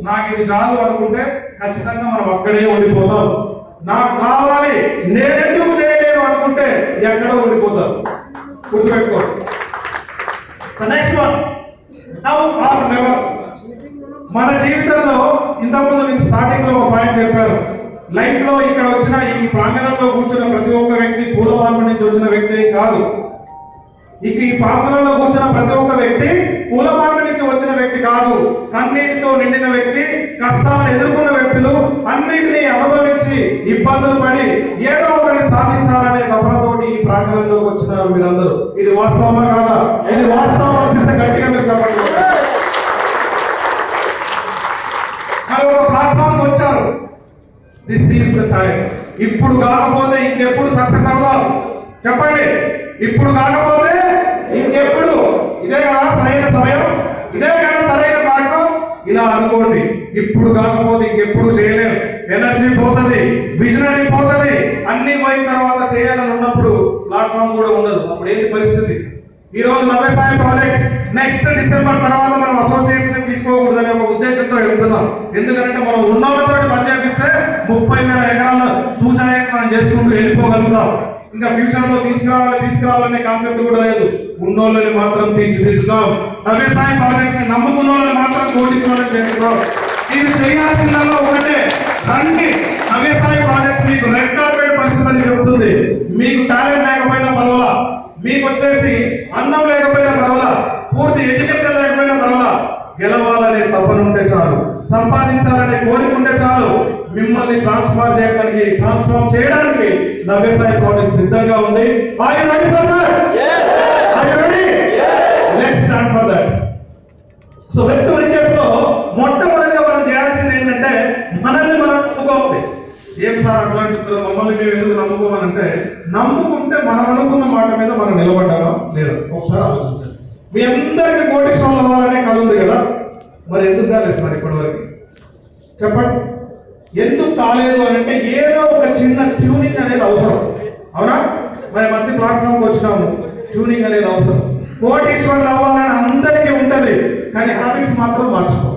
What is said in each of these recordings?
నాకు ఇది చాలు అనుకుంటే ఖచ్చితంగా మనం అక్కడే ఉండిపోతాం. నాకు కావాలి నేనెందుకు చేయలేను అనుకుంటే ఎక్కడో ఉండిపోతాం. గుర్తుపెట్టుకో. Next one, now or never. మన జీవితంలో ఇంతకుముందు నేను స్టార్టింగ్ లో ఒక పాయింట్ చెప్పాను. లైఫ్ లో ఇక్కడ వచ్చిన ఈ ప్రాంగణంలో కూర్చున్న ప్రతి ఒక్క వ్యక్తి పూలపాన్పు నుంచి వచ్చిన వ్యక్తి కాదు. ఇక ఈ ప్రాంగణంలో కూర్చున్న ప్రతి ఒక్క వ్యక్తి పూలపాన్పు నుంచి వచ్చిన వ్యక్తి కాదు. కన్నీటితో నిండిన వ్యక్తి, కష్టాలను ఎదుర్కొన్న వ్యక్తులు, అన్నిటినీ అనుభవించి ఇబ్బందులు పడి ఏదో ఒకటి సాధించాలనే తపనతోటి ఈ ప్రాంగణంలోకి వచ్చినారు మీరందరూ. ఇది వాస్తవమా కాదా? ఇది వాస్తవం అనిపిస్తే గట్టిగా మీరు చెప్పండి. మరి ఒక ప్లాట్ఫామ్ వచ్చారు. This is the time. ఇప్పుడు కాకపోతే ఇంకెప్పుడు సక్సెస్ అవుతాం? చెప్పండి. ఇప్పుడు కాకపోతే ఇంకెప్పుడు? ఇదే కదా సరైన సమయం, ఇదే కదా సరైన ప్లాట్ఫామ్. ఇలా అనుకోండి. ఇప్పుడు కాకపోతే ఇంకెప్పుడు చేయలేము. ఎనర్జీ పోతుంది, విజనరీ పోతుంది. అన్ని పోయిన తర్వాత చేయాలని ఉన్నప్పుడు ప్లాట్ఫామ్ కూడా ఉండదు. అప్పుడు ఏంటి పరిస్థితి? ఈ రోజు నవ్యసాయి ప్రాజెక్ట్స్ నెక్స్ట్ డిసెంబర్ తర్వాత మనం అసోసియేషన్ తీసుకోకూడదనే ఒక ఉద్దేశంతో వెళ్తున్నాం. ఎందుకంటే మనం ఉన్నోళ్ళతో పని చేపిస్తే 30,000 ఎకరాల సూచనలు మనం చేసుకుంటూ వెళ్ళిపోగలుగుతాం. ఇంకా ఫ్యూచర్ లో తీసుకురావాలనే కాన్సెప్ట్ కూడా లేదు. ఉన్నోళ్ళని మాత్రం తీర్చిదిద్దుతాం. నవ్యసాయి ప్రాజెక్ట్స్ ని నమ్ముకున్న వాళ్ళని మాత్రం కోటించాలని చేస్తున్నాం. మీరు చేయాల్సిందల్లా ఒకటే, రండి. నవ్యసాయి ప్రాజెక్ట్స్ మీకు రెడ్ కార్పెట్ పరిస్థితి చెబుతుంది. మీకు టాలెంట్ లేకపోయినా పర్వాలా, మీకు వచ్చేసి అన్నం లేకపోయినా పర్వాలా, పూర్తి ఎడ్యుకేషన్ లేకపోయినా పర్వాలా, గెలవాలనే తపనుంటే చాలు, సంపాదించాలనే కోరికుంటే చాలు. మిమ్మల్ని ట్రాన్స్ఫార్మ్ చేయడానికి నవ్యసాయి ప్రాజెక్ట్ సిద్ధంగా ఉంది. Are you ready for that? Yes. Are you ready? Yes. Let's stand for that. So వ్యక్తి రిచెస్లో మొట్టమొదటిగా మనం చేయాల్సింది ఏంటంటే మనల్ని మనం నమ్ముకోవాలి. ఏం సార్ అట్లా మమ్మల్ని మేము ఎందుకు నమ్ముకోమనంటే, నమ్ముకుంటే మనం అనుకున్న మాట మీద మనం నిలబడ్డామా లేదా ఒకసారి ఆలోచించండి. మీ అందరికీ కోటీశ్వరులు అవ్వాలనే కథ ఉంది కదా, మరి ఎందుకు కాలేదు సార్ ఇప్పటివరకు? చెప్పండి. ఎందుకు కాలేదు అని అంటే ఏదో ఒక చిన్న ట్యూనింగ్ అనేది అవసరం. అవునా? మరి మంచి ప్లాట్ఫామ్కి వచ్చినాము, ట్యూనింగ్ అనేది అవసరం. కోటీశ్వరులు అవ్వాలని అందరికీ ఉంటుంది, కానీ హ్యాబిట్స్ మాత్రం మార్చుకో.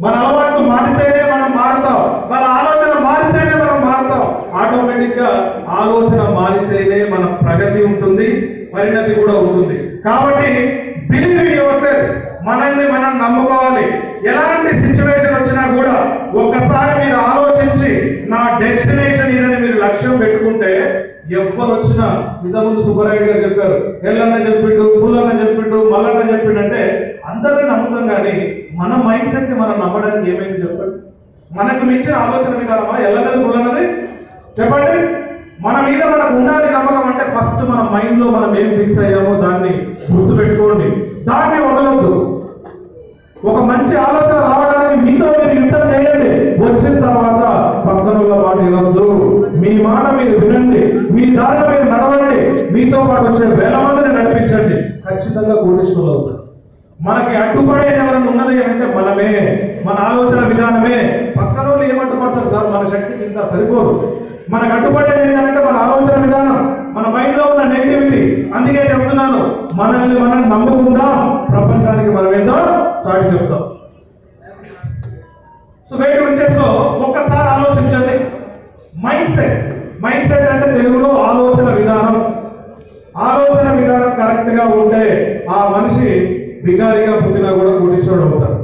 మన అలవాట్లు మారితేనే మనం మారుతాం, మన ఆలోచన మారితేనే మనం మారుతాం. ఆటోమేటిక్ గా ఆలోచన మారితేనే మన ప్రగతి ఉంటుంది, పరిణతి కూడా ఉంటుంది. కాబట్టి బిలీవ్ ఇన్ యువర్ సెల్ఫ్. మనల్ని మనం నమ్ముకోవాలి. ఎలాంటి సిచ్యువేషన్ వచ్చినా కూడా ఒక్కసారి మీరు ఆలోచించి నా డెస్టినేషన్ ఇదని మీరు లక్ష్యం పెట్టుకుంటే ఎవ్వరు వచ్చినా, ఇంతకుముందు సుబ్బరాయుడు గారు చెప్పారు, ఎల్లన్న చెప్పిండు, పూలన్న చెప్పిండు, మల్లన్న చెప్పిండు అంటే అందరినీ నమ్ముతాం. కానీ మన మైండ్ సెట్ ని మనం నమ్మడానికి ఏమైంది చెప్పండి? మనకు మించిన ఆలోచన విధానమా ఎల్లన్నది పూలన్నది? చెప్పండి. మన మీద మనకు ఉండాలి నమ్మకం. అంటే ఫస్ట్ మన మైండ్ లో మనం ఏం ఫిక్స్ అయ్యామో దాన్ని గుర్తు పెట్టుకోండి, దాన్ని వదలొద్దు. ఒక మంచి ఆలోచన రావడానికి మీతో మీరు యుద్ధం చేయండి. వచ్చిన తర్వాత పక్కన మాట వినొద్దు. మీ మాట మీరు వినండి, మీ దారిలో మీరు నడవండి. మీతో పాటు వచ్చే వేల మందిని నడిపించండి. ఖచ్చితంగా కోటీశ్వరులు అవుతారు. మనకి అడ్డుపడేది ఎవరైనా ఉన్నది అంటే మనమే, మన ఆలోచన విధానమే. పక్కన వాళ్ళు ఏమడ్డుపడతారు సార్? మన శక్తికి ఇంత సరిపోదు. మనకు అడ్డుపడేది ఏంటంటే మన ఆలోచన విధానం, మన మైండ్ లో ఉన్న నెగిటివిటీ. అందుకే చెప్తున్నాను, మనల్ని మనం నమ్ముకుందాం, ప్రపంచానికి మనం ఏందో చాటి చెప్తాం. సో వెయిట్ వచ్చేసో ఒక్కసారి ఆలోచించండి. మైండ్ సెట్ అంటే తెలుగులో ఆలోచన విధానం. ఆలోచన విధానం కరెక్ట్ గా ఉంటే ఆ మనిషి బిగారిగా పుట్టినా కూడా కోటీశ్వరుడు అవుతాడు.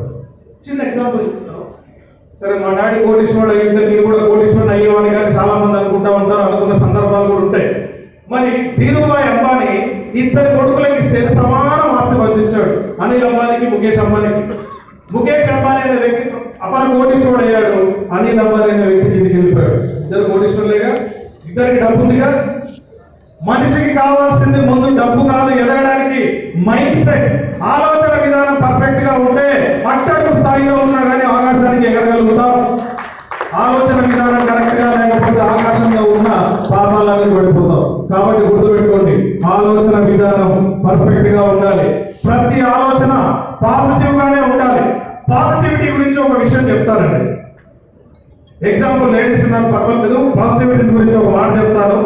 చిన్న ఎగ్జాంపుల్ చెప్తాను. సరే, మా డాడీ కోటీశ్వరుడు అయ్యింటే నేను కూడా కోటీశ్వరుడు అయ్యేవాడిని కానీ చాలా మంది అనుకుంటా ఉంటారు, అనుకున్న సందర్భాలు కూడా ఉంటాయి. మరి ధీరుభాయ్ అంబానీ ఇద్దరు కొడుకులకి సమానం ఆస్తి పంచించాడు. అనిల్ అంబానీకి, ముఖేష్ అంబానీకి. ముఖేష్ అంబానీ అనే వ్యక్తి అపర కోటీశ్వరుడు అయ్యాడు, అనిల్ అంబానీ అనే వ్యక్తి కిందికి వెళ్ళిపోయాడు. ఇద్దరు కోటీశ్వరులేగా, ఇద్దరికి డబ్బు ఉందిగా. మనిషికి కావాల్సింది ముందు డబ్బు కాదు, ఎదగడానికి మైండ్ సెట్, ఆలోచన విధానం పర్ఫెక్ట్ గా ఉంటే అట్టడుగు స్థాయిలో ఉన్నా కానీ ఆకాశానికి ఎగరగలుగుతాం. ఆలోచన విధానం కరెక్ట్ గా లేకపోతే ఆకాశంలో ఉన్న పాపాలని పడిపోతాం. కాబట్టి గుర్తుపెట్టుకోండి, ఆలోచన విధానం పర్ఫెక్ట్ గా ఉండాలి. ప్రతి ఆలోచన పాజిటివ్ గానే ఉండాలి. పాజిటివిటీ గురించి ఒక విషయం చెప్తానండి. ఎగ్జాంపుల్ లేడీస్ ఉన్నారు, పర్వాలేదు, పాజిటివిటీ గురించి ఒక మాట చెప్తాను.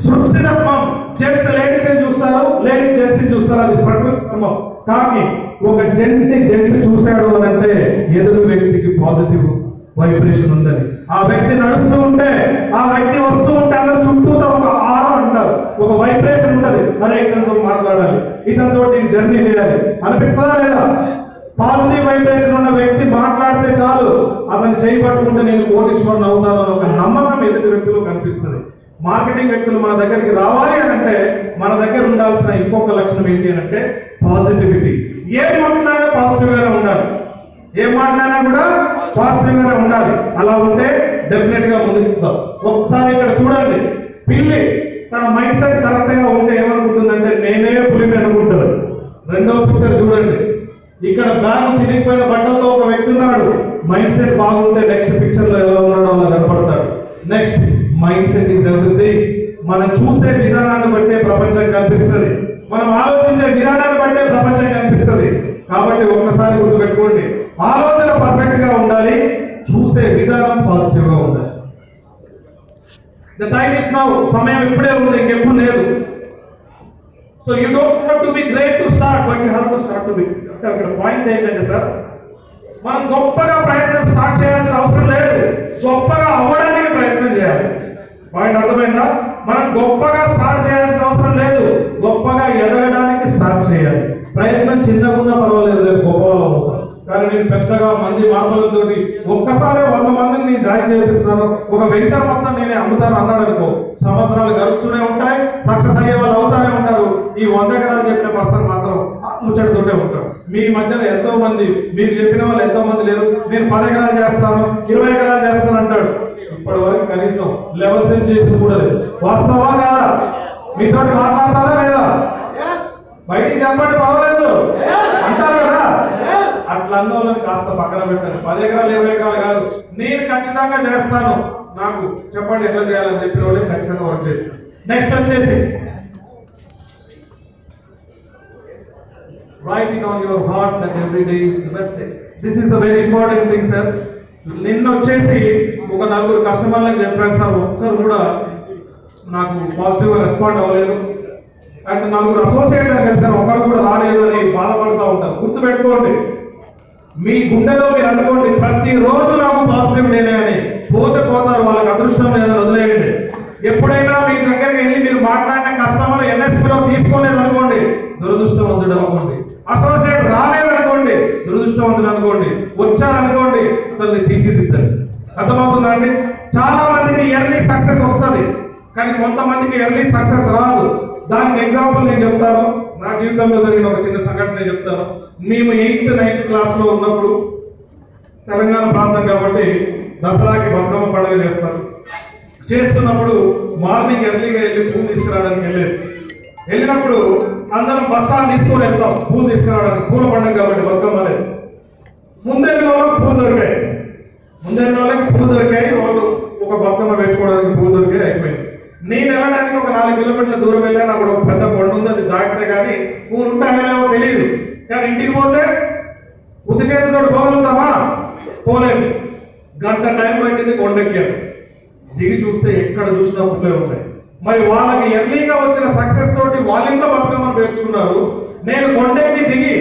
సృష్టి ధర్మం, జెంట్స్ లేడీస్ ని చూస్తారు, లేడీస్ జెంట్స్ ని చూస్తారు, అది ప్రకృతి ధర్మం. కానీ ఒక జెంట్ చూశాడు అని అంటే ఎదురు వ్యక్తికి పాజిటివ్ వైబ్రేషన్ ఉందని. ఆ వ్యక్తి నడుస్తూ ఉంటే, ఆ వ్యక్తి వస్తూ ఉంటే అందరు చుట్టూతో ఒక ఆరా అంటారు, ఒక వైబ్రేషన్ ఉంటది. అరే ఇతనితో మాట్లాడాలి, ఇతనితో నేను జర్నీ చేయాలి అనిపిస్తుందా లేదా? పాజిటివ్ వైబ్రేషన్ ఉన్న వ్యక్తి మాట్లాడితే చాలు, అతను చేయి పట్టుకుంటే నేను కోటీశ్వరుని అవుతాను అని ఒక నమ్మకం ఎదుటి వ్యక్తులు కనిపిస్తుంది. మార్కెటింగ్ వ్యక్తులు మన దగ్గరికి రావాలి అని అంటే మన దగ్గర ఉండాల్సిన ఇంకొక లక్షణం ఏంటి అని అంటే పాజిటివిటీ. ఏం మాట్లాడినా పాజిటివ్ గానే ఉండాలి, ఏం మాట్లాడినా కూడా పాజిటివ్ గానే ఉండాలి. అలా ఉంటే డెఫినెట్ గా ముందుకు వెళ్తాం. ఒకసారి ఇక్కడ చూడండి, పిల్లి తన మైండ్ సెట్ కరెక్ట్ గా ఉంటే ఏమనుకుంటుందంటే నేనే పులిని అనుకుంటారు. రెండో పిక్చర్ చూడండి, ఇక్కడ బ్యాగ్ చిరిగిపోయిన బట్టలతో ఒక వ్యక్తి ఉన్నాడు. మైండ్ సెట్ బాగుంటే నెక్స్ట్ పిక్చర్ లో ఎలా ఉన్నాడో అలా కనపడతాడు. Next mind set is everything. మనం చూసే విధానాన్ని బట్టే ప్రపంచం కనిపిస్తుంది, మనం ఆలోచించే విధానాన్ని బట్టే ప్రపంచం కనిపిస్తుంది. కాబట్టి ఒక్కసారి గుర్తుపెట్టుకోండి, ఆలోచన పర్ఫెక్ట్ గా ఉండాలి, చూసే విధానం పాజిటివ్ గా ఉండాలి. ద టైమ్ ఇస్ నౌ, సమయం ఇప్పుడే ఉంది, ఇంకెప్పుడు లేదు. So you don't want to be great to start, but you have to start to be. ఇక్కడ పాయింట్ ఏంటంటే సార్, మనం గొప్పగా ప్రయత్నం స్టార్ట్ చేయాల్సిన అవసరం లేదు, గొప్పగా అవ్వడానికి ప్రయత్నం చేయాలి. పాయింట్ అర్థమైందా? మనం గొప్పగా స్టార్ట్ చేయాల్సిన అవసరం లేదు, గొప్పగా ఎదగడానికి స్టార్ట్ చేయాలి. ప్రయత్నం చిన్నగా ఉన్నా పర్వాలేదు, రేపు గొప్ప వాళ్ళు అవుతాం. కానీ నేను పెద్దగా మంది మార్పులతో ఒక్కసారి 100 మందిని నేను జాయిన్ చేపిస్తున్నాను, ఒక వెంచర్ మొత్తం నేనే అమ్ముతాను అన్నాడు అనుకో, సంవత్సరాలు గడుస్తూనే ఉంటాయి, సక్సెస్ అయ్యే వాళ్ళు అవుతానే ఉంటారు. ఈ 100 ఎకరాలు చెప్పిన పర్సన్ మాత్రం ముచ్చటతోనే ఉంటాడు. మీ మధ్యలో ఎంతో మంది, మీరు చెప్పిన వాళ్ళు ఎంతో మంది లేరు, నేను 10 ఎకరాలు చేస్తాను, 20 ఎకరాలు చేస్తాను అంటాడు. ఇప్పటి వరకు కనీసం లెవెల్ సెట్ చేసి కూడా లేదు. వాస్తవా కాదా? మీతోటి మాట్లాడతారా లేదా? బయటికి చెప్పండి, పర్వాలేదు అంటారు కదా. అట్లా అన్నోళ్ళని కాస్త పక్కన పెట్టండి. 10 ఎకరాలు 20 ఎకరాలు కాదు, నేను ఖచ్చితంగా చేస్తాను, నాకు చెప్పండి ఎట్లా చేయాలని చెప్పిన వాళ్ళే ఖచ్చితంగా వర్క్ చేస్తాను. నెక్స్ట్ వచ్చేసి write it on your heart that every day is the best day. This is the very important thing, sir. నిన్న వచ్చేసి ఒక 4 కస్టమర్లకు చెప్పాను సార్, ఒక్కరు కూడా నాకు పాజిటివ్గా రెస్పాండ్ అవ్వలేదు. అండ్ 4 అసోసియేట్ అని కలిసాను, ఒక్కరు కూడా రాలేదు అని బాధపడుతూ ఉంటారు. గుర్తుపెట్టుకోండి, మీ గుండెలో మీరు అనుకోండి, ప్రతిరోజు నాకు పాజిటివ్ డేనే అని. పోతే పోతారు, వాళ్ళకి అదృష్టం లేదని వదిలేయండి. ఎప్పుడైనా మీ దగ్గరికి వెళ్ళి మీరు మాట్లాడిన కస్టమర్ ఎన్ఎస్పీలో తీసుకోలేదు అనుకోండి, దురదృష్టవంతుడు అనుకోండి. అసోసియేట్ రాలేదనుకోండి, దురదృష్టవంతుడు అనుకోండి. వచ్చారనుకోండి, అతన్ని తీర్చిదిద్దండి. అర్థమవుతుందా అండి? చాలా మందికి ఎర్లీ సక్సెస్ వస్తుంది, కానీ కొంతమందికి ఎర్లీ సక్సెస్ రాదు. దానికి ఎగ్జాంపుల్ నేను చెప్తాను, నా జీవితంలో జరిగిన ఒక చిన్న సంఘటన నేను చెప్తాను. మేము 8th 9th క్లాస్లో ఉన్నప్పుడు, తెలంగాణ ప్రాంతం కాబట్టి దసరాకి బతుకమ్మ పండుగ చేస్తున్నప్పుడు మార్నింగ్ ఎర్లీగా వెళ్ళి పూలు తీసుకురావడానికి వెళ్ళినప్పుడు అందరం బస్తాలు తీసుకొని వెళ్తాం పూలు తీసుకురావడానికి. పూల పండుగ కాబట్టి బతుకమ్మ అనేది. ముందెళ్ళిన వాళ్ళకి పూలు దొరికాయి, వాళ్ళు ఒక బతుకమ్మ పెంచుకోవడానికి పూలు దొరికాయి, అయిపోయింది. నేను వెళ్ళడానికి ఒక 4 కిలోమీటర్ల దూరం వెళ్ళాను. అక్కడ ఒక పెద్ద కొండ ఉంది, అది దాటితే కానీ పూలు ఉంటాయో తెలియదు. కానీ ఇంటికి పోతే ఉత్తి చేతితో పోగలుగుతామా? పోలేదు. గంట టైం పట్టింది, కొండెక్కాను. దిగి చూస్తే ఎక్కడ చూసినా పుట్లే ఉంటాయి. మరి వాళ్ళకి ఎర్లీగా వచ్చిన సక్సెస్ తోటి వాళ్ళ ఇంట్లో బతుకమ్మను పేర్చుకున్నారు. నేను కొండెక్కి దిగి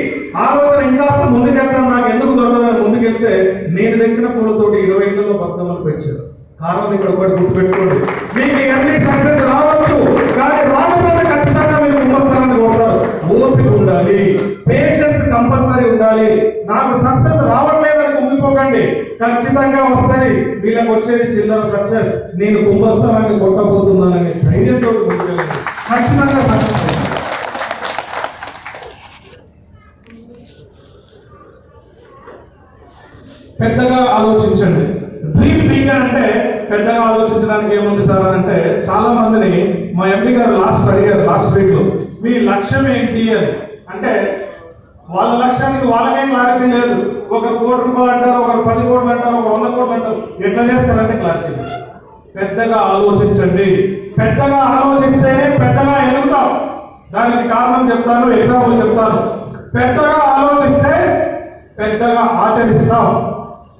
ఆలోచన ఇంకా ముందుకెళ్తాను, నాకు ఎందుకు దొరకదని ముందుకెళ్తే నేను తెచ్చిన పూలతోటి 20 ఇళ్లలో బతుకమ్మను పెంచారు. కారణం ఇక్కడ ఒకటి గుర్తుపెట్టుకోండి, మీకు ఎర్లీ సక్సెస్ రావచ్చు, కానీ రాకపోతే ఖచ్చితంగా మీరు కుంభస్థానాన్ని కొడతారు. ఓపిక ఉండాలి, పేషెన్స్ కంపల్సరీ ఉండాలి. నాకు సక్సెస్ రావట్లేదని కుంగిపోకండి, ఖచ్చితంగా వస్తుంది. వీళ్ళకి వచ్చేది చిల్లర సక్సెస్, నేను కుంభస్థానాన్ని కొట్టబోతున్నానని ధైర్యంతో ఖచ్చితంగా సక్సెస్. పెద్దగా ఆలోచించండి. డ్రీమ్ బిగ్గర్ అంటే పెద్దగా ఆలోచించడానికి ఏముంది సార్ అని అంటే, చాలా మందిని మా ఎంపీ గారు అడిగారు లాస్ట్ వీక్ లో, మీ లక్ష్యం ఏంటి అని. అంటే వాళ్ళ లక్ష్యానికి వాళ్ళకేం క్లారిటీ లేదు. ఒకరు ₹1 అంటారు, ఒకరు 10 కోట్లు అంటారు, ఒకరు 100 కోట్లు అంటారు. ఎట్లా చేస్తారంటే క్లారిటీ లేదు. పెద్దగా ఆలోచించండి, పెద్దగా ఆలోచిస్తేనే పెద్దగా ఎదుగుతాం. దానికి కారణం చెప్తాను, ఎగ్జాంపుల్ చెప్తాను. పెద్దగా ఆలోచిస్తే పెద్దగా ఆచరిస్తాం,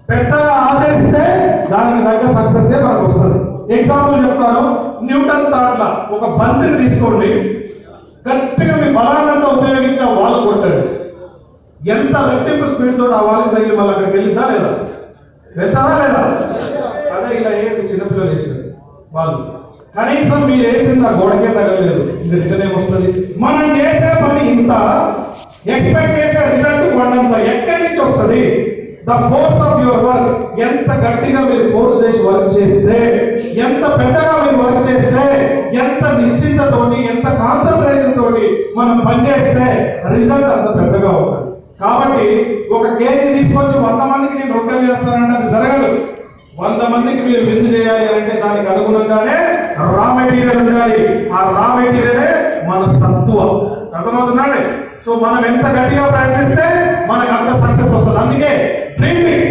పెద్దగా ఆచరిస్తే దానికి తగ్గ సక్సెస్ మనకు వస్తుంది. ఎగ్జాంపుల్ చెప్తాను. న్యూటన్ థాట్లా ఒక బంతిని తీసుకోండి, గట్టిగా మీ బలాన్నంతా ఉపయోగించే వాళ్ళు కొట్టండి, ఎంత రెట్టింపు స్పీడ్ తోటి ఆ వాళ్ళకి తగిలి మళ్ళీ అక్కడికి వెళ్ళిద్దా లేదా? వెళ్తారా లేదా? అదే ఇలా ఏంటి చిన్నపిల్లలు వేసినారు వాళ్ళు, కనీసం మీరు వేసింది ఆ గోడకే తగలేదు, ఇది రిటర్న్ ఏమొస్తుంది? మనం చేసే పని ఇంత, ఎక్స్పెక్ట్ చేసే రిజల్ట్ కొండంత ఎక్కడి నుంచి వస్తుంది? The force of your work. ఎంత గట్టిగా మీరు ఫోర్స్ చేసి వర్క్ చేస్తే, ఎంత పెద్దగా మీరు వర్క్ చేస్తే, ఎంత నిశ్చింతతోని, ఎంత కాన్సన్ట్రేషన్ తోటి మనం పనిచేస్తే రిజల్ట్ అంత పెద్దగా ఉంటుంది. కాబట్టి ఒక కేజీ తీసుకొచ్చి 100 మందికి నేను రొట్టెలు చేస్తానంటే అది జరగదు. 100 మందికి మీరు విందు చేయాలి అంటే దానికి అనుగుణంగానే రా మెటీరియల్ ఉండాలి. ఆ రా మెటీరియలే మన సత్తువ. అర్థమవుతుందండి? సో మనం ఎంత గట్టిగా ప్రయత్నిస్తే మనకు అంత సక్సెస్ వస్తుంది. అందుకే dreaming.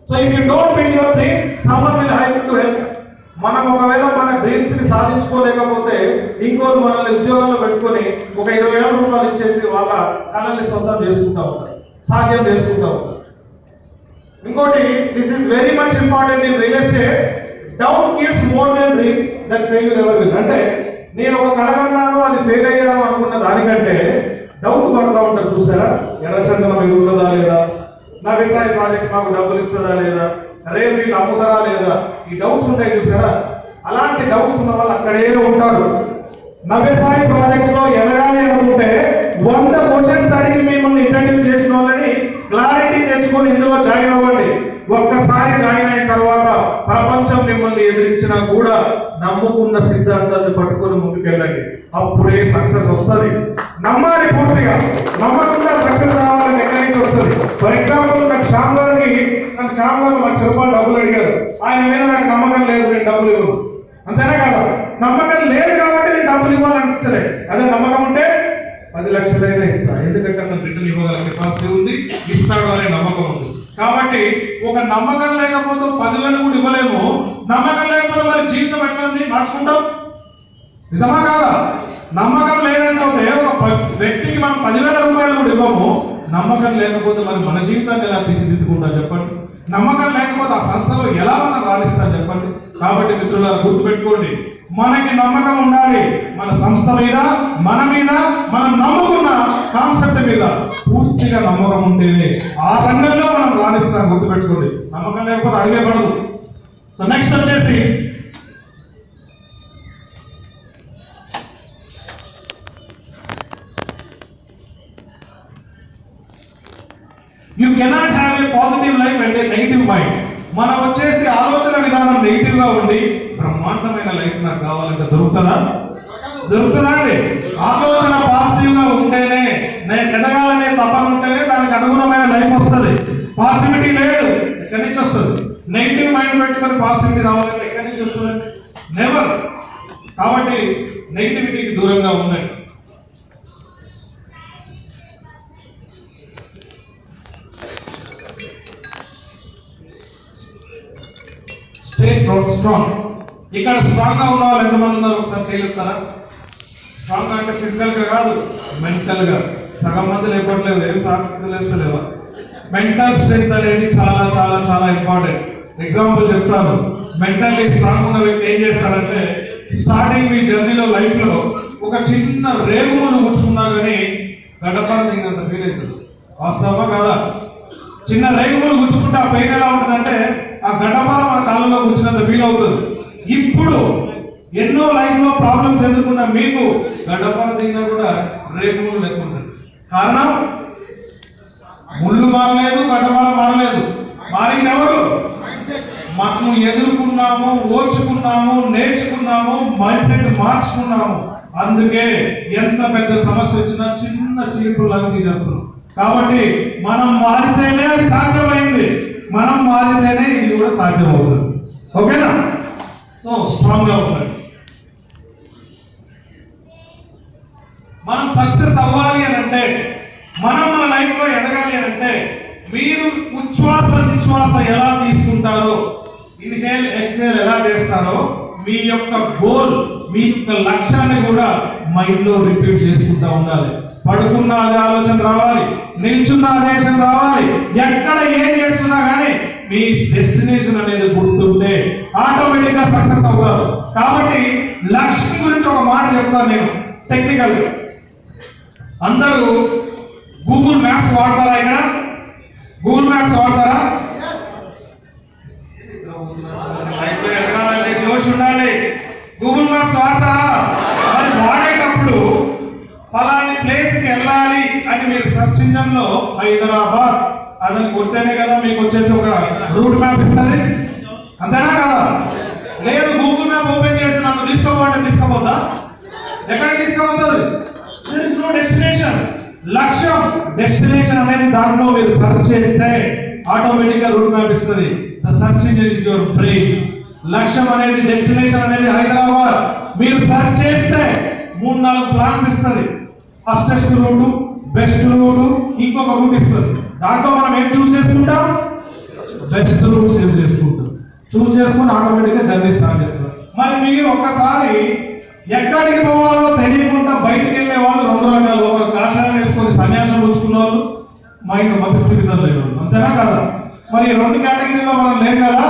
So if you don't build your dream, someone will help to help. మనం ఒకవేళ మన డ్రీమ్స్ ని సాధించుకోలేకపోతే ఇంకోరు మనల్ని ఉద్యోగంలో పెట్టుకొని ఒక 20,000 రూపాయలు ఇచ్చేసి వాళ్ళ కళల్ని సొంతం చేసుకుంటా ఉంటారు, సాధ్యం చేసుకుంటా ఉంటారు. ఇంకోటి, this is very much important in real estate. Doubt gives more than dreams that failure ever will. అంటే నేను ఒక కళగన్నాను, అది ఫెయిల్ అయ్యాను అనుకున్న దానికంటే డౌట్ పడతా ఉంటారు. చూసారా, ఎర్రచందనం ఎదుగుతుందా లేదా, నా వ్యవసాయ ప్రాజెక్ట్స్ మాకు డబ్బులు ఇస్తుందా లేదా, రేపు వీళ్ళు అమ్ముతారా లేదా, ఈ డౌట్స్ ఉంటాయి చూసారా. అలాంటి డౌట్స్ ఉన్న వాళ్ళు అక్కడే ఉంటారు. నవ్యసాయి ప్రాజెక్ట్స్ లో ఎదగాలి అనుకుంటే 100 క్వశ్చన్స్ అడిగి మిమ్మల్ని ఇంట్రడ్యూస్ చేసిన వాళ్ళని క్లారిటీ తెచ్చుకొని ఇందులో జాయిన్ అవ్వండి. ఒక్కసారి జాయిన్ అయిన తర్వాత ప్రపంచం మిమ్మల్ని ఎదిరించినా కూడా నమ్ముకున్న సిద్ధాంతాన్ని పట్టుకొని ముందుకెళ్ళండి. అప్పుడే సక్సెస్ వస్తుంది. నమ్మాలి పూర్తిగా. నమ్మకుండా సక్సెస్ రావాలని ఎక్కడి నుంచి వస్తుంది? ఫర్ ఎగ్జాంపుల్, నాకు శ్యామ్ గారు 1,00,000 రూపాయలు డబ్బులు అడిగారు. ఆయన మీద నాకు నమ్మకం లేదు, నేను డబ్బులు ఇవ్వను. అంతేనా కదా? నమ్మకం లేదు కాబట్టి నేను డబ్బులు ఇవ్వాలనిపించలేదు. అదే నమ్మకం ఉంటే 10 లక్షలైనా ఇస్తా, ఎందుకంటే అతను రిటర్న్ ఇవ్వగల కెపాసిటీ ఉంది, ఇస్తాడు అనే నమ్మకం ఉంది. కాబట్టి ఒక నమ్మకం లేకపోతే 10,000 కూడా ఇవ్వలేము. నమ్మకం లేకపోతే మరి జీవితం ఎట్లా మార్చుకుంటాం? నిజమా కాదా? నమ్మకం లేకపోతే ఒక వ్యక్తికి మనం 10,000 రూపాయలు కూడా ఇవ్వము. నమ్మకం లేకపోతే మరి మన జీవితాన్ని ఎలా తీర్చిదిద్దుకుంటాం చెప్పండి? నమ్మకం లేకపోతే ఆ సంస్థలో ఎలా మనం రాణిస్తాం చెప్పండి? కాబట్టి మిత్రులారా, గుర్తుపెట్టుకోండి, మనకి నమ్మకం ఉండాలి. మన సంస్థ మీద, మన మీద, మనం నమ్ముకున్న కాన్సెప్ట్ మీద పూర్తిగా నమ్మకం ఉంటేనే ఆ రంగంలో మనం రాణిస్తాం. గుర్తుపెట్టుకోండి, నమ్మకం లేకపోతే అడిగే పడదు. సో నెక్స్ట్ వచ్చేసి you cannot have a positive life and A negative mind. మనం వచ్చేసి ఆలోచన విధానం నెగిటివ్ గా ఉండి బ్రహ్మాండమైన లైఫ్ నాకు కావాలంటే దొరుకుతుందా? దొరుకుతుందా అండి? ఆలోచన పాజిటివ్ గా ఉంటేనే, నేను ఎదగాలనే తపన ఉంటేనే దానికి అనుగుణమైన లైఫ్ వస్తుంది. పాజిటివిటీ లేదు, ఎక్కడి నుంచి వస్తుంది? నెగిటివ్ మైండ్ పెట్టుకొని పాజిటివిటీ రావాలంటే ఎక్కడి నుంచి వస్తుంది? నెవర్. కాబట్టి నెగిటివిటీకి దూరంగా ఉండండి. Stay strong. ఇక్కడ స్ట్రాంగ్ గా ఉన్న వాళ్ళు ఎంతమంది ఉన్నారు ఒకసారి చేయగలుగుతారా? స్ట్రాంగ్ అంటే ఫిజికల్ గా కాదు, మెంటల్ గా. సగం మంది లేపట్లేదు, ఏం సాక్షి లేస్తలేవా? మెంటల్ స్ట్రెంగ్త్ అనేది చాలా చాలా చాలా ఇంపార్టెంట్. ఎగ్జాంపుల్ చెప్తాను. మెంటల్లీ స్ట్రాంగ్ ఉన్న వ్యక్తి ఏం చేస్తాడంటే, స్టార్టింగ్ మీ జర్నీలో లైఫ్ లో ఒక చిన్న రేగుములు కూర్చున్నా కానీ గడపని తిన్నంత ఫీల్ అవుతుంది. వాస్తవమా కాదా? చిన్న రేగుములు కూర్చుకుంటే ఆ పెయిన్ ఎలా ఉంటుందంటే ఆ గడపల మన కాళ్ళలో కూర్చున్నంత ఫీల్ అవుతుంది. ఇప్పుడు ఎన్నో లైఫ్ లో ప్రాబ్లమ్స్ ఎదుర్కొన్న మీకు గడపల తిన్నా కూడా రేగుములు లెక్క ఉంటుంది. కారణం, ముళ్ళు మారలేదు, గడపలు మారలేదు. మారింది ఎవరు? మనం ఎదుర్కొన్నాము, ఓర్చుకున్నాము, నేర్చుకున్నాము, మైండ్ సెట్ మార్చుకున్నాము. అందుకే ఎంత పెద్ద సమస్య వచ్చినా చిన్న చీపురులాగా తీసేస్తున్నాం. కాబట్టి మనం మారితేనే అది సాధ్యమైంది, మనం మారితేనే ఇది కూడా సాధ్యం అవుతుంది. ఓకేనా? సో స్ట్రాంగ్ గా ఉండండి. మనం సక్సెస్ అవ్వాలి అని అంటే, మనం మన లైఫ్ లో ఎదగాలి అని అంటే, మీరు ఉచ్ఛ్వాస నిశ్వాస ఎలా తీసుకుంటారో, ఇన్హేల్ ఎక్స్హేల్ ఎలా చేస్తారో, మీ యొక్క గోల్, మీ యొక్క లక్ష్యాన్ని కూడా మైండ్ లో రిపీట్ చేసుకుంటా ఉండాలి. పడుకున్న అదే ఆలోచన రావాలి, నిల్చున్న ఆదేశం రావాలి. ఎక్కడ ఏం చేస్తున్నా కానీ మీ డెస్టినేషన్ అనేది గుర్తుంటే ఆటోమేటిక్ గా సక్సెస్ అవుతారు. కాబట్టి లక్ష్యం గురించి ఒక మాట చెప్తాను నేను టెక్నికల్ గా. అందరూ గూగుల్ మ్యాప్స్ వాడతారా? ఇక్కడ గూగుల్ మ్యాప్స్ వాడతారా? ఉంటేనే కదా మీకు వచ్చేసి ఒక రూట్ మ్యాప్ ఇస్తుంది, అంతేనా కదా? లేదు గూగుల్ మ్యాప్ ఓపెన్ చేసి నన్ను తీసుకోమంటే తీసుకోపోతా? ఎక్కడ తీసుకోపోతుంది? There is no destination. లక్ష్యం డెస్టినేషన్ అనేది దాంట్లో మీరు సెర్చ్ చేస్తే ఆటోమేటిక్ గా రూట్ మ్యాప్ ఇస్తుంది. The search engine is your brain. లక్ష్యం అనేది డెస్టినేషన్ అనేది హైదరాబాద్. మీరు సెర్చ్ చేస్తే 3-4 ప్లాన్స్ ఇస్తుంది. ఫస్టెస్ట్ రూట్, బెస్ట్ రూట్, ఇంకొక రూట్ ఇస్తుంది. దాంట్లో మనం ఏం చూస్ చేసుకుంటాం? బెస్ట్ రూట్ చూస్ చేసుకుంటాం. చూస్ చేసుకుని ఆటోమేటిక్ గా జర్నీ స్టార్ట్ చేస్తారు. మరి మీరు ఒక్కసారి ఎక్కడికి పోవాలో తెలియకుండా బయటికి వెళ్ళే వాళ్ళు 2 రకాలు. ఒక కాషాయం వేసుకొని సన్యాసం పుచ్చుకున్న వాళ్ళు, మైండ్ మతస్థిమితం లేదు, అంతేనా కదా? మరి 2 కేటగిరీలో మనం లేవు కదా?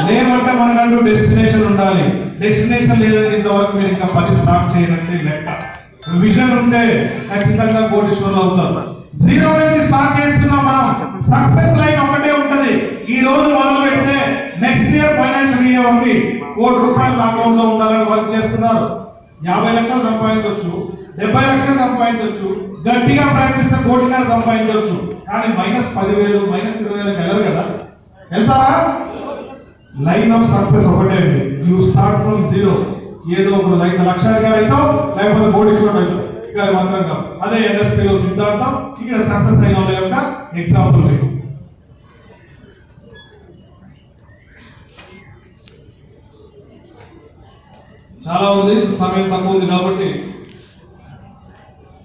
లేమంటే మనకంటూ డెస్టినేషన్ ఉండాలి. డెస్టినేషన్ లేదంటే ఇంతవరకు మీరు ఇంకా పని స్టార్ట్ చేయనంటే లెక్క. విజన్ ఉంటే ఖచ్చితంగా కోటీశ్వరులు అవుతారు. 0 నుంచి స్టార్ట్ చేస్తున్నాం మనం. సక్సెస్ లైన్ ఒకటే ఉంటది. ఈ రోజు మొదలు పెడితే నెక్స్ట్ ఇయర్ ఫైనాన్షియల్ ఇయర్ వరకు 1 కోటి రూపాయలు నా అకౌంట్ లో ఉండాలని వర్క్ చేస్తున్నారు. 50 లక్షలు సంపాదించవచ్చు, 70 లక్షలు సంపాదించవచ్చు, గట్టిగా ప్రయత్నిస్తే 1 కోటిన్నర సంపాదించవచ్చు. కానీ -10,000 -20,000 వెళ్ళరు కదా? వెళ్తారా? లైన్ ఆఫ్ సక్సెస్ ఒకటే అండి. You start from 0. ఏదో ఒక లక్షాధికారి అవుతావు, లేకపోతే కోటీశ్వరుడు అవుతావు. ఇక మాత్రం కాదు. అదే ఇండస్ట్రీలో సిద్ధాంతం. ఇక్కడ సక్సెస్ అయిన వాళ్ళ యొక్క ఎగ్జాంపుల్. చాలా ఉంది, సమయం తక్కువ ఉంది కాబట్టి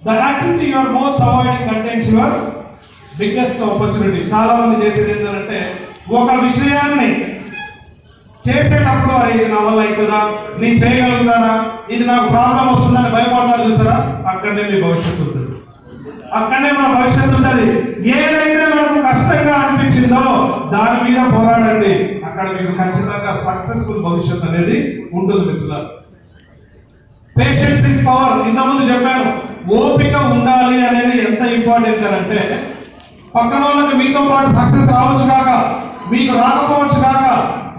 the activity you are most avoiding contains your biggest opportunity. చాలా మంది చేసేది ఏంటంటే ఒక విషయాన్ని చేసేటప్పుడు అరే ఇది నా వల్ల అవుతుందా, నేను చేయగలుగుతానా, ఇది నాకు ప్రాబ్లం వస్తుందని భయపడతారు చూసారా? అక్కడనే మీ భవిష్యత్తు ఉంటుంది. అక్కడనే మన భవిష్యత్తు ఉంటుంది. ఏదైతే మనకు కష్టంగా అనిపించిందో దాని మీద పోరాడండి. అక్కడ మీకు ఖచ్చితంగా సక్సెస్ఫుల్ భవిష్యత్తు అనేది ఉంటుంది మిత్రులారా. Patience is power. ఇంతకుముందు చెప్పాను, ఓపిక ఉండాలి అనేది ఎంత ఇంపార్టెంట్ అంటే పక్కన వాళ్ళకి మీతో పాటు సక్సెస్ రావచ్చు కాక, మీకు రాకపోవచ్చు కాక,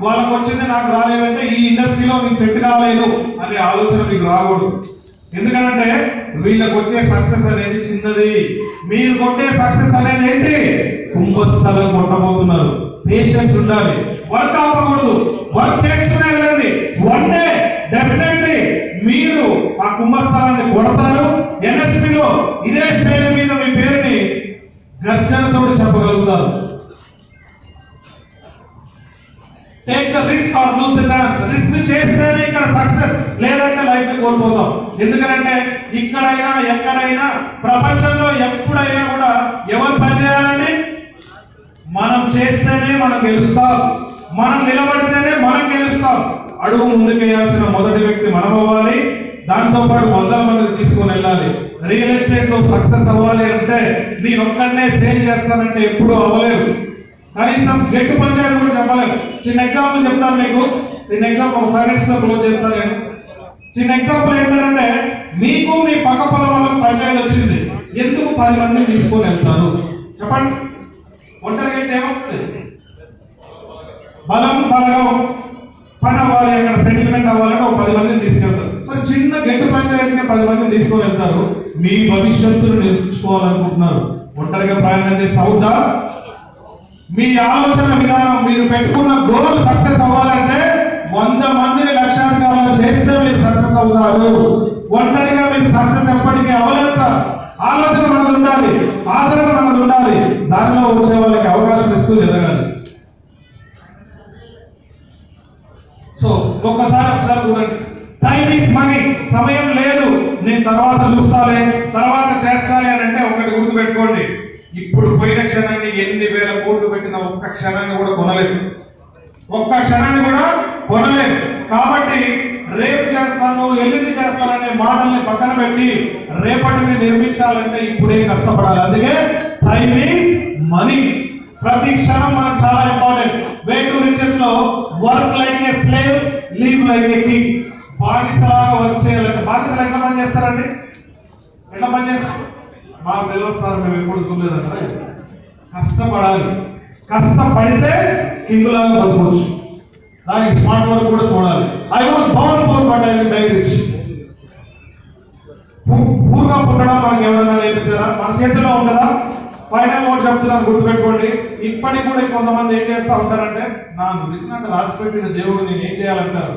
వాళ్ళకు వచ్చింది నాకు రాలేదంటే ఈ ఇండస్ట్రీలో మీకు సెట్ కాలేదు అనే ఆలోచన మీకు రాకూడదు. ఎందుకంటే వీళ్ళకి వచ్చే సక్సెస్ అనేది చిన్నది, మీరు కొట్టే సక్సెస్ అనేది ఏంటి? కుంభస్థలం కొట్టబోతున్నారు. పేషెన్స్ ఉండాలి, వర్క్ ఆపకూడదు, వర్క్ చేస్తూనే వెళ్ళండి. వన్ డే డెఫినెట్లీ మీరు ఆ కుంభస్థలాన్ని కొడతారు. ఎన్ఎస్పీలో ఇదే స్టేజ్ మీద మీ పేరుని గర్జనతో చెప్పగలుగుతారు. Take the risk or lose the chance. Risk చేస్తేనే ఇక్కడ సక్సెస్, లేదంటే లైఫ్ ని కోల్పోతాం. ఎందుకంటే ఇక్కడైనా ఎక్కడైనా ప్రపంచంలో ఎప్పుడైనా కూడా ఎవరు పనిచేయాలండి? మనం చేస్తేనే మనం గెలుస్తాం, మనం నిలబడితేనే మనం గెలుస్తాం. అడుగు ముందుకేయాల్సిన మొదటి వ్యక్తి మనం అవ్వాలి. దాంతో పాటు 100 మందిని తీసుకొని వెళ్ళాలి. రియల్ ఎస్టేట్ లో సక్సెస్ అవ్వాలి అంటే నేను ఒక్కడనే సేల్ చేస్తానంటే ఎప్పుడూ అవ్వలేదు. కనీసం గెట్టు పంచాయతీ కూడా చెప్పలేదు. చిన్న ఎగ్జాంపుల్ చెప్తాను మీకు. చిన్న ఎగ్జాంపుల్ 5 minutes లో క్లోజ్ చేస్తాను నేను. చిన్న ఎగ్జాంపుల్ ఏంటంటే మీకు మీ పక్క పొలం వాళ్ళకి పంచాయతీ వచ్చింది, ఎందుకు 10 మందిని తీసుకొని వెళ్తారు చెప్పండి? ఒంటరిగా అయితే ఏమవుతుంది? బలం బలగం పని అవ్వాలి, అక్కడ సెటిల్మెంట్ అవ్వాలంటే ఒక 10 మందిని తీసుకెళ్తారు. మరి చిన్న గెట్టు పంచాయతీకి 10 మందిని తీసుకొని వెళ్తారు. మీ భవిష్యత్తును నిర్మించుకోవాలనుకుంటున్నారు, ఒంటరిగా ప్రయాణం చేస్తే అవుద్దా? మీ ఆలోచన విధానం, మీరు పెట్టుకున్న గోల్ సక్సెస్ అవ్వాలంటే 100 మందిని లక్షాధికారులు చేస్తే మీరు సక్సెస్ అవుతారు. ఒంటరిగా మీరు సక్సెస్ ఎప్పటికీ అవ్వలేదు సార్. ఆలోచన మనది ఉండాలి, ఆచరణ మనది ఉండాలి. దానిలో వచ్చే వాళ్ళకి అవకాశం ఇస్తూ ఎదగాలి. సో ఒకసారి చూడండి, టైం ఈజ్ మనీ. సమయం లేదు, నేను తర్వాత చూస్తాలే, తర్వాత చేస్తాలే అని అంటే ఒకటి గుర్తుపెట్టుకోండి, ఇప్పుడు పోయిన క్షణాన్ని ఎన్ని వేల కోట్లు పెట్టిన ఒక్క క్షణాన్ని కూడా కొనలేదు, ఒక్క క్షణాన్ని కూడా కొనలేదు. కాబట్టి రేపు చేస్తాను, ఎల్లుండి చేస్తాననే మాటల్ని పక్కన పెట్టి రేపటిని నిర్మించాలంటే ఇప్పుడే కష్టపడాలి. అందుకే టైం ఈజ్ మనీ. ప్రతి క్షణం మనకు చాలా ఇంపార్టెంట్. వే టు రిచెస్ లో work like a slave, live like a king. బానిసలాగా వర్క్ చేయాలంటే, బానిసలు ఎట్లా పని చేస్తారండి? ఎట్లా పని చేస్తారు? మాకు తెలియదు సార్, మేము ఎప్పుడు చూడలేదంటారా? కష్టపడాలి, కష్టపడితే కింగ్ లాగా బతకవచ్చు. దానికి స్మార్ట్ వర్క్ కూడా చూడాలి. I was born poor but I will die rich. పూర్గా పుట్టడం మనకి ఎవరైనా నేర్పించారా? మన చేతిలో ఉంటుందా? ఫైనల్ వర్డ్ చెప్తున్నాను, గుర్తుపెట్టుకోండి. ఇప్పటికి కూడా కొంతమంది ఏం చేస్తా ఉంటారంటే, నా నుదిటినట్టు రాసి పెట్టిన దేవుడు నేను ఏం చేయాలంటారు.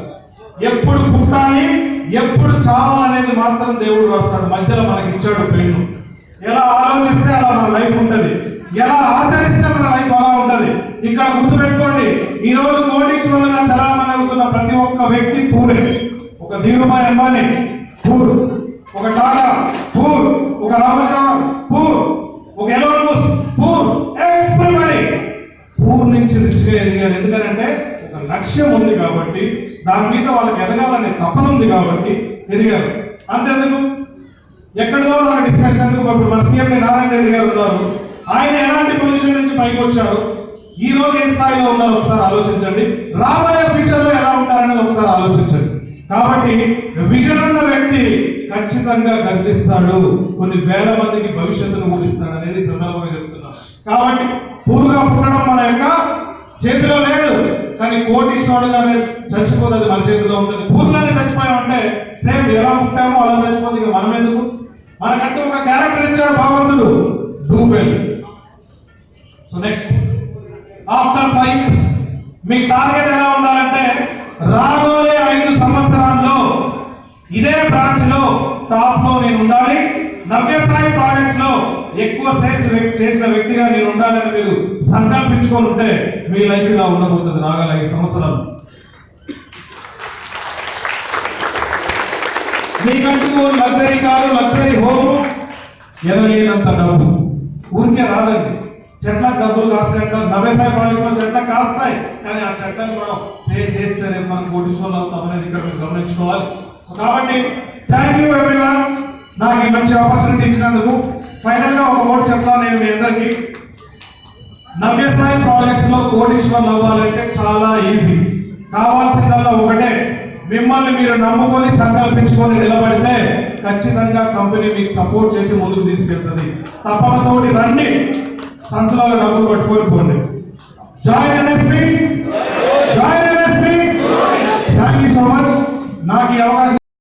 ఎప్పుడు పుట్టాలి ఎప్పుడు చావాలనేది మాత్రం దేవుడు రాస్తాడు. మధ్యలో మనకి ఇచ్చాడు పెన్ను. ఎలా ఆలోచిస్తే అలా మన లైఫ్ ఉంటది, ఎలా ఆచరిస్తే మన లైఫ్ అలా ఉంటది. ఇక్కడ గుర్తుపెట్టుకోండి, ఈ రోజు కోటీశ్వరులుగా చలామణి అవుతున్న ప్రతి ఒక్క వ్యక్తి పూరే. ఒక ధీరుభాయ్ అంబానీ పూర్, ఒక టాటా పూర్, ఒక రామచంద్రరావు పూర్, ఒక Elon Musk poor. Everybody poor నుంచి రిచ్గా ఎదిగారు. ఎందుకంటే ఒక లక్ష్యం ఉంది కాబట్టి, దాని మీద వాళ్ళకి ఎదగాలనే తపన ఉంది కాబట్టి ఎదిగారు. అంతెందుకు, ఎక్కడో నాకు డిస్కషన్ ఎందుకు. ఇప్పుడు మన సీఎం నారాయణ రెడ్డి గారు ఉన్నారు, ఆయన ఎలాంటి పొజిషన్ నుంచి పైకి వచ్చారు, ఈ రోజు ఏ స్థాయిలో ఉన్నారో ఒకసారి ఆలోచించండి, రాబోయే ఫ్యూచర్ లో ఎలా ఉంటారనేది ఒకసారి ఆలోచించండి. కాబట్టి విజన్ ఉన్న వ్యక్తి ఖచ్చితంగా గర్జిస్తాడు, కొన్ని వేల మందికి భవిష్యత్తును ఊహిస్తాడు అనేది సందర్భంగా చెప్తున్నాను. కాబట్టి పూర్గా పుట్టడం మన యొక్క చేతిలో లేదు, కానీ కోటీశ్వరుడుగానే చచ్చిపోతుంది మన చేతిలో ఉంటుంది. పూర్గానే చచ్చిపోయామంటే సేమ్ ఎలా పుట్టామో అలా చచ్చిపోతుంది. ఇక మనం ఎందుకు, మనకంటూ ఒక క్యారెక్టర్ ఇచ్చాడు భగవంతుడు, do well. So next after 5 years me target ఎలా ఉండాలంటే, రాబోయే 5 సంవత్సరాల్లో ఇదే బ్రాంచ్ లో టాప్ లో నేను ఉండాలి, నవ్యసాయి ప్రాజెక్ట్స్ లో ఎక్కువ సేల్స్ చేసిన వ్యక్తిగా నేను ఉండాలని మీరు సంకల్పించుకొని ఉంటే మీ లైఫ్ ఇలా ఉండబోతుంది రాగల 5 సంవత్సరాలు. మీకంటూ లగ్జరీ కారు, లగ్జరీ హోమ్, ఎనలేనంత డబ్బు ఊరికే రాదండి. చెట్లకు డబ్బులు కాస్తాయంట, నవ్యసాయి ప్రాజెక్ట్ లో చెట్లకు కాస్తాయి, కానీ ఆ చెట్లను మనం సేవ్ చేస్తే రేపు మనం కోటీశ్వరులు అవుతాం అనేది ఇక్కడ మీరు గమనించుకోవాలి. కాబట్టి థ్యాంక్ యూ ఎవ్రీవన్, నాకు ఈ మంచి ఆపర్చునిటీ ఇచ్చినందుకు. ఫైనల్ గా ఒక వర్డ్ చెప్తాను నేను మీ అందరికి. నవ్యసాయి ప్రాజెక్ట్స్ లో కోటీశ్వరులు అవ్వాలంటే చాలా ఈజీ. కావాల్సిందల్లా ఒకటే, మిమ్మల్ని మీరు నమ్ముకొని సంకల్పించుకొని నిలబడితే ఖచ్చితంగా కంపెనీ మీకు సపోర్ట్ చేసి ముందుకు తీసుకెళ్తుంది. తపనతోటి రండి, సంచులలో డబ్బులు పట్టుకొని పోండి. Join NSP.